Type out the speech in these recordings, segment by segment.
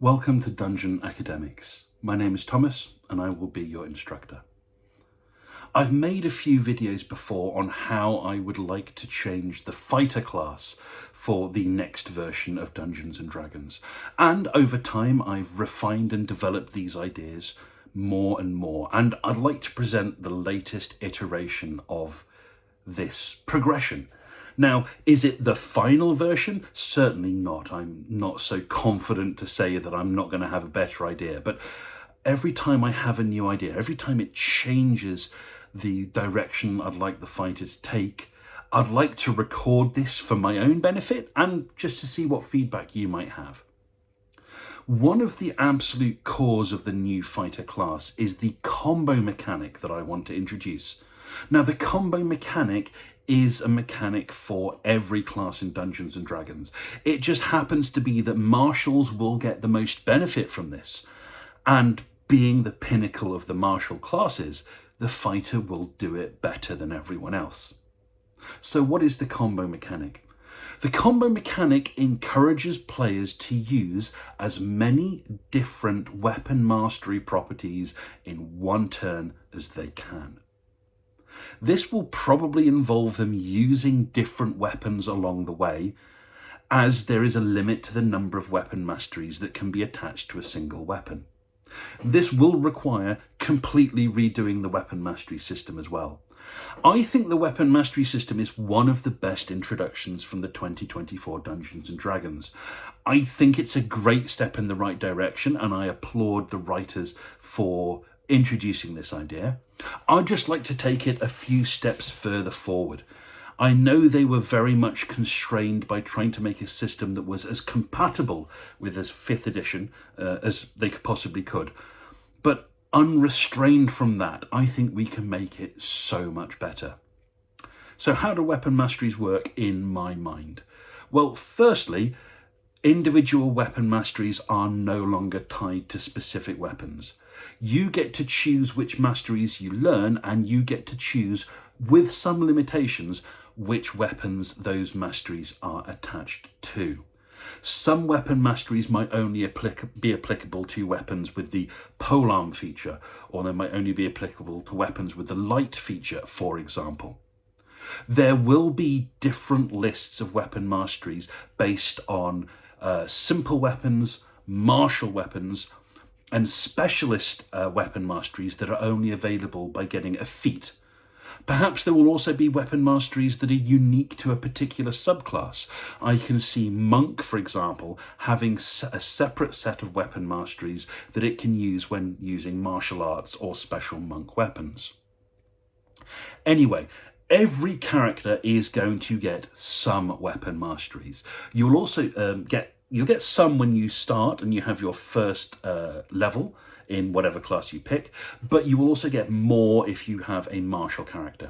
Welcome to Dungeon Academics. My name is Thomas and I will be your instructor. I've made a few videos before on how I would like to change the fighter class for the next version of Dungeons and Dragons. And over time I've refined and developed these ideas more and more, and I'd like to present the latest iteration of this progression. Now, is it the final version? Certainly not. I'm not so confident to say that I'm not going to have a better idea, but every time I have a new idea, every time it changes the direction I'd like the fighter to take, I'd like to record this for my own benefit and just to see what feedback you might have. One of the absolute cores of the new fighter class is the combo mechanic that I want to introduce. Now, the combo mechanic is a mechanic for every class in Dungeons and Dragons. It just happens to be that martials will get the most benefit from this. And being the pinnacle of the martial classes, the fighter will do it better than everyone else. So what is the combo mechanic? The combo mechanic encourages players to use as many different weapon mastery properties in one turn as they can. This will probably involve them using different weapons along the way, as there is a limit to the number of weapon masteries that can be attached to a single weapon. This will require completely redoing the weapon mastery system as well. I think the weapon mastery system is one of the best introductions from the 2024 Dungeons and Dragons. I think it's a great step in the right direction, and I applaud the writers for introducing this idea. I'd just like to take it a few steps further forward. I know they were very much constrained by trying to make a system that was as compatible with this 5th edition as they possibly could. But unrestrained from that, I think we can make it so much better. So how do weapon masteries work in my mind? Well, firstly, individual weapon masteries are no longer tied to specific weapons. You get to choose which masteries you learn, and you get to choose, with some limitations, which weapons those masteries are attached to. Some weapon masteries might only be applicable to weapons with the polearm feature, or they might only be applicable to weapons with the light feature, for example. There will be different lists of weapon masteries based on simple weapons, martial weapons, and specialist weapon masteries that are only available by getting a feat. Perhaps there will also be weapon masteries that are unique to a particular subclass. I can see Monk, for example, having a separate set of weapon masteries that it can use when using martial arts or special monk weapons. Anyway, every character is going to get some weapon masteries. You'll also You'll get some when you start and you have your first level in whatever class you pick, but you will also get more if you have a martial character.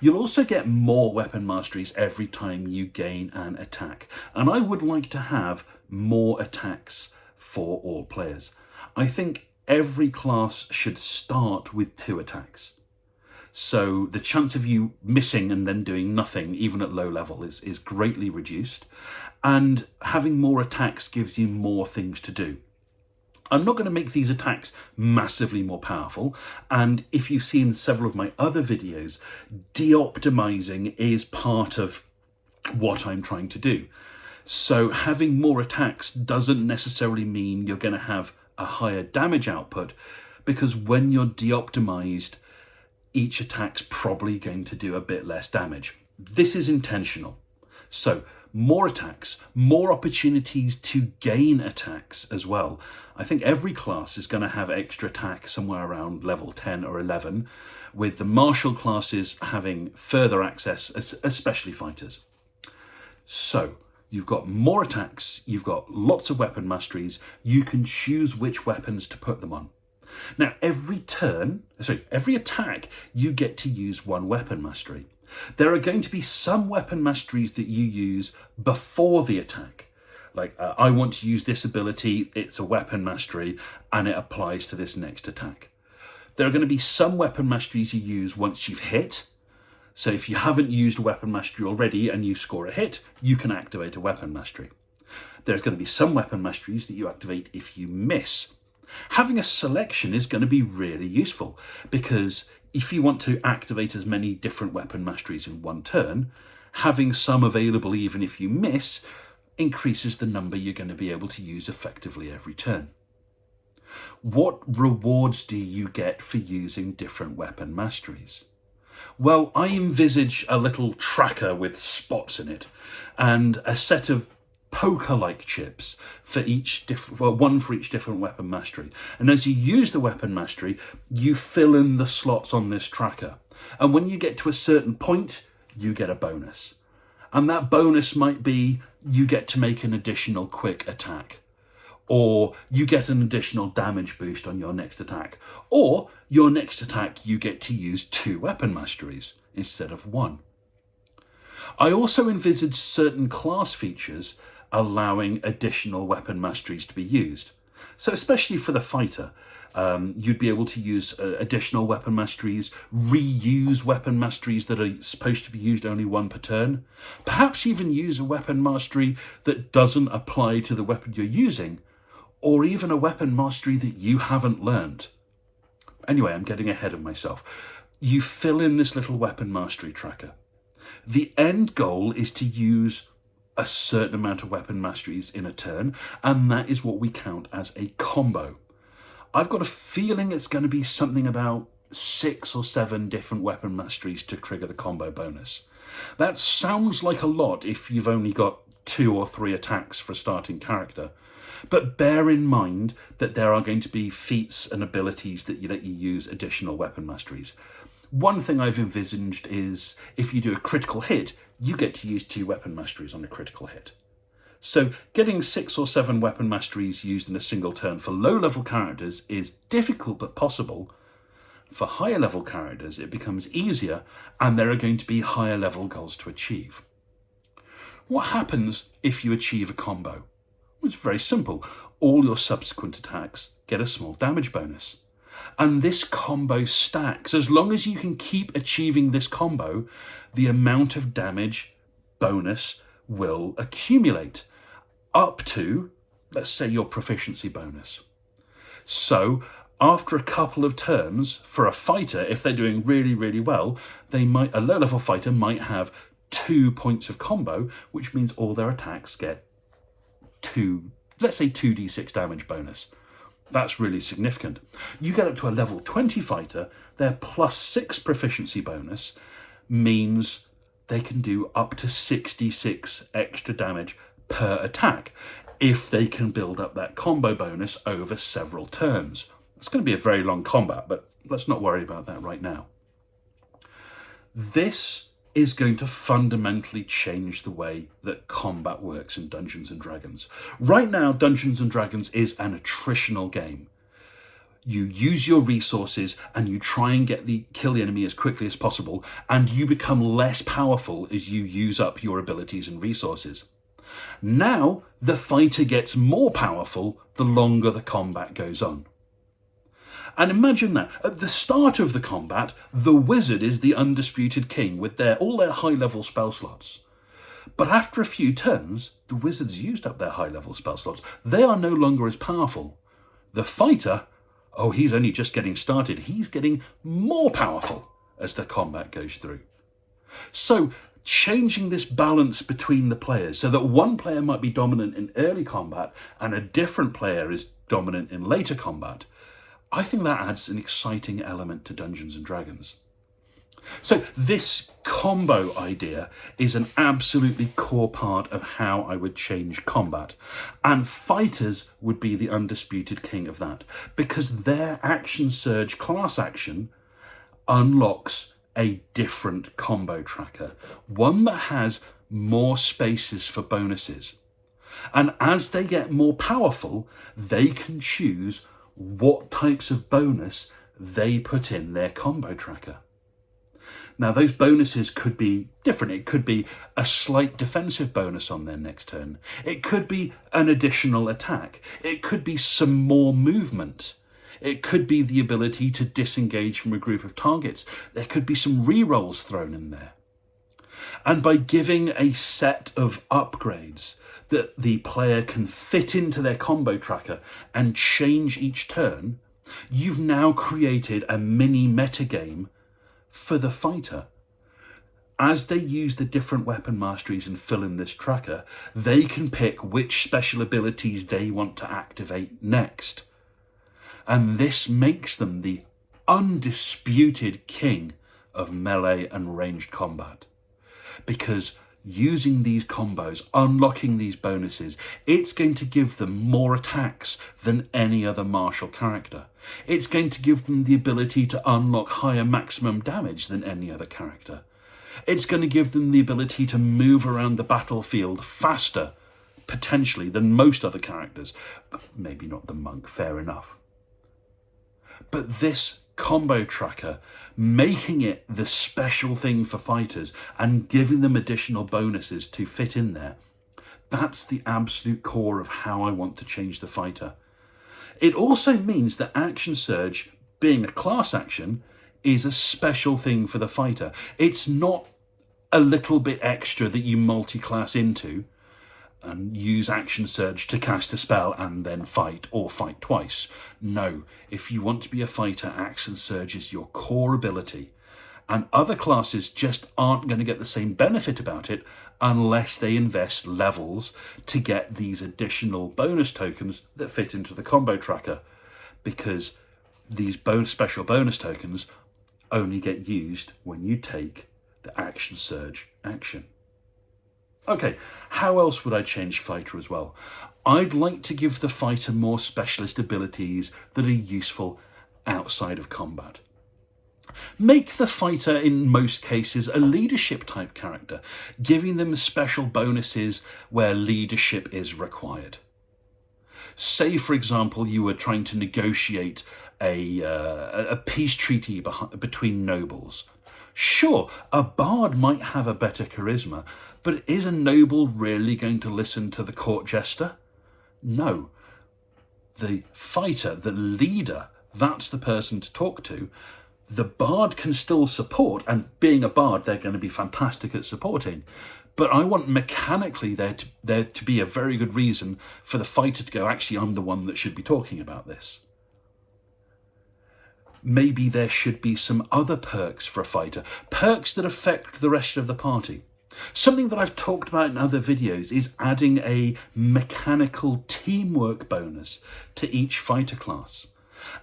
You'll also get more weapon masteries every time you gain an attack, and I would like to have more attacks for all players. I think every class should start with 2 attacks. So the chance of you missing and then doing nothing, even at low level, is greatly reduced. And having more attacks gives you more things to do. I'm not going to make these attacks massively more powerful. And if you've seen several of my other videos, de-optimizing is part of what I'm trying to do. So having more attacks doesn't necessarily mean you're going to have a higher damage output, because when you're de-optimized, each attack's probably going to do a bit less damage. This is intentional. So more attacks, more opportunities to gain attacks as well. I think every class is going to have extra attack somewhere around level 10 or 11, with the martial classes having further access, especially fighters. So you've got more attacks, you've got lots of weapon masteries, you can choose which weapons to put them on. Now, every attack, you get to use 1 weapon mastery. There are going to be some weapon masteries that you use before the attack. Like, I want to use this ability, it's a weapon mastery, and it applies to this next attack. There are going to be some weapon masteries you use once you've hit. So if you haven't used a weapon mastery already and you score a hit, you can activate a weapon mastery. There's going to be some weapon masteries that you activate if you miss. Having a selection is going to be really useful, because if you want to activate as many different weapon masteries in one turn, having some available even if you miss increases the number you're going to be able to use effectively every turn. What rewards do you get for using different weapon masteries? Well, I envisage a little tracker with spots in it and a set of poker-like chips for one for each different weapon mastery. And as you use the weapon mastery, you fill in the slots on this tracker. And when you get to a certain point, you get a bonus. And that bonus might be you get to make an additional quick attack, or you get an additional damage boost on your next attack, or your next attack you get to use 2 weapon masteries instead of 1. I also envisage certain class features allowing additional weapon masteries to be used. So especially for the fighter, you'd be able to use additional weapon masteries, reuse weapon masteries that are supposed to be used only 1 per turn, perhaps even use a weapon mastery that doesn't apply to the weapon you're using, or even a weapon mastery that you haven't learned. Anyway, I'm getting ahead of myself. You fill in this little weapon mastery tracker. The end goal is to use a certain amount of weapon masteries in a turn, and that is what we count as a combo. I've got a feeling it's going to be something about 6 or 7 different weapon masteries to trigger the combo bonus. That sounds like a lot if you've only got 2 or 3 attacks for a starting character, but bear in mind that there are going to be feats and abilities that let you use additional weapon masteries. One thing I've envisaged is if you do a critical hit, you get to use 2 weapon masteries on a critical hit. So getting 6 or 7 weapon masteries used in a single turn for low-level characters is difficult but possible. For higher-level characters, it becomes easier, and there are going to be higher-level goals to achieve. What happens if you achieve a combo? Well, it's very simple. All your subsequent attacks get a small damage bonus. And this combo stacks. As long as you can keep achieving this combo, the amount of damage bonus will accumulate up to, let's say, your proficiency bonus. So after a couple of turns, for a fighter, if they're doing really, really well, a low-level fighter might have 2 points of combo, which means all their attacks get 2d6 damage bonus. That's really significant. You get up to a level 20 fighter, their +6 proficiency bonus means they can do up to 66 extra damage per attack if they can build up that combo bonus over several turns. It's going to be a very long combat, but let's not worry about that right now. This is going to fundamentally change the way that combat works in Dungeons & Dragons. Right now, Dungeons & Dragons is an attritional game. You use your resources and you try and kill the enemy as quickly as possible, and you become less powerful as you use up your abilities and resources. Now, the fighter gets more powerful the longer the combat goes on. And imagine that, at the start of the combat, the wizard is the undisputed king with all their high-level spell slots. But after a few turns, the wizard's used up their high-level spell slots. They are no longer as powerful. The fighter, he's only just getting started. He's getting more powerful as the combat goes through. So, changing this balance between the players so that one player might be dominant in early combat and a different player is dominant in later combat, I think that adds an exciting element to Dungeons & Dragons. So this combo idea is an absolutely core part of how I would change combat. And fighters would be the undisputed king of that, because their action surge class action unlocks a different combo tracker, one that has more spaces for bonuses. And as they get more powerful, they can choose what types of bonus they put in their combo tracker. Now, those bonuses could be different. It could be a slight defensive bonus on their next turn. It could be an additional attack. It could be some more movement. It could be the ability to disengage from a group of targets. There could be some rerolls thrown in there. And by giving a set of upgrades that the player can fit into their combo tracker and change each turn, you've now created a mini metagame for the fighter. As they use the different weapon masteries and fill in this tracker, they can pick which special abilities they want to activate next. And this makes them the undisputed king of melee and ranged combat. Because using these combos, unlocking these bonuses, it's going to give them more attacks than any other martial character. It's going to give them the ability to unlock higher maximum damage than any other character. It's going to give them the ability to move around the battlefield faster, potentially, than most other characters. Maybe not the monk, fair enough. But this combo tracker, making it the special thing for fighters and giving them additional bonuses to fit in there, that's the absolute core of how I want to change the fighter. It also means that Action Surge, being a class action, is a special thing for the fighter. It's not a little bit extra that you multi-class into and use Action Surge to cast a spell and then fight, or fight twice. No, if you want to be a fighter, Action Surge is your core ability. And other classes just aren't going to get the same benefit about it unless they invest levels to get these additional bonus tokens that fit into the combo tracker. Because these special bonus tokens only get used when you take the Action Surge action. Okay, how else would I change fighter as well? I'd like to give the fighter more specialist abilities that are useful outside of combat. Make the fighter, in most cases, a leadership type character, giving them special bonuses where leadership is required. Say, for example, you were trying to negotiate a peace treaty between nobles. Sure, a bard might have a better charisma, but is a noble really going to listen to the court jester? No. The fighter, the leader, that's the person to talk to. The bard can still support, and being a bard, they're going to be fantastic at supporting. But I want mechanically there to be a very good reason for the fighter to go, actually, I'm the one that should be talking about this. Maybe there should be some other perks for a fighter, perks that affect the rest of the party. Something that I've talked about in other videos is adding a mechanical teamwork bonus to each fighter class.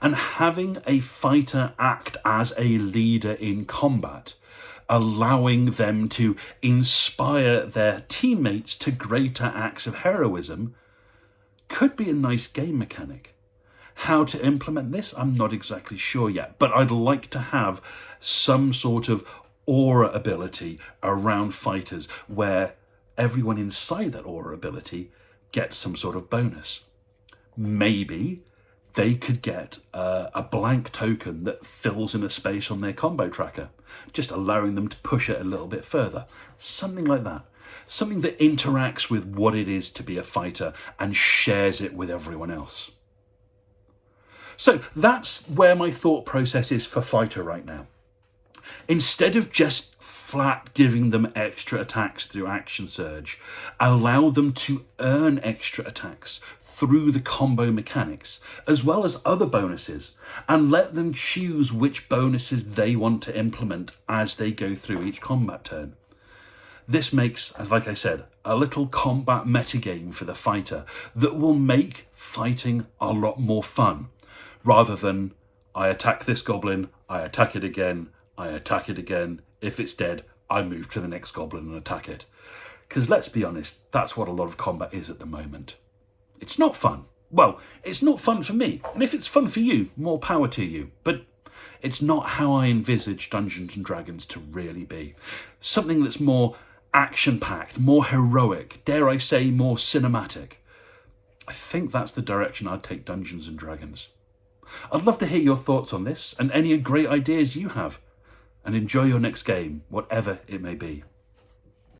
And having a fighter act as a leader in combat, allowing them to inspire their teammates to greater acts of heroism, could be a nice game mechanic. How to implement this, I'm not exactly sure yet, but I'd like to have some sort of aura ability around fighters where everyone inside that aura ability gets some sort of bonus. Maybe they could get a blank token that fills in a space on their combo tracker, just allowing them to push it a little bit further. Something like that. Something that interacts with what it is to be a fighter and shares it with everyone else. So that's where my thought process is for fighter right now. Instead of just flat giving them extra attacks through Action Surge, allow them to earn extra attacks through the combo mechanics, as well as other bonuses, and let them choose which bonuses they want to implement as they go through each combat turn. This makes, like I said, a little combat metagame for the fighter that will make fighting a lot more fun, rather than I attack this goblin, I attack it again, I attack it again. If it's dead, I move to the next goblin and attack it. Because let's be honest, that's what a lot of combat is at the moment. It's not fun. Well, it's not fun for me. And if it's fun for you, more power to you. But it's not how I envisage Dungeons and Dragons to really be. Something that's more action-packed, more heroic, dare I say, more cinematic. I think that's the direction I'd take Dungeons and Dragons. I'd love to hear your thoughts on this and any great ideas you have. And enjoy your next game, whatever it may be.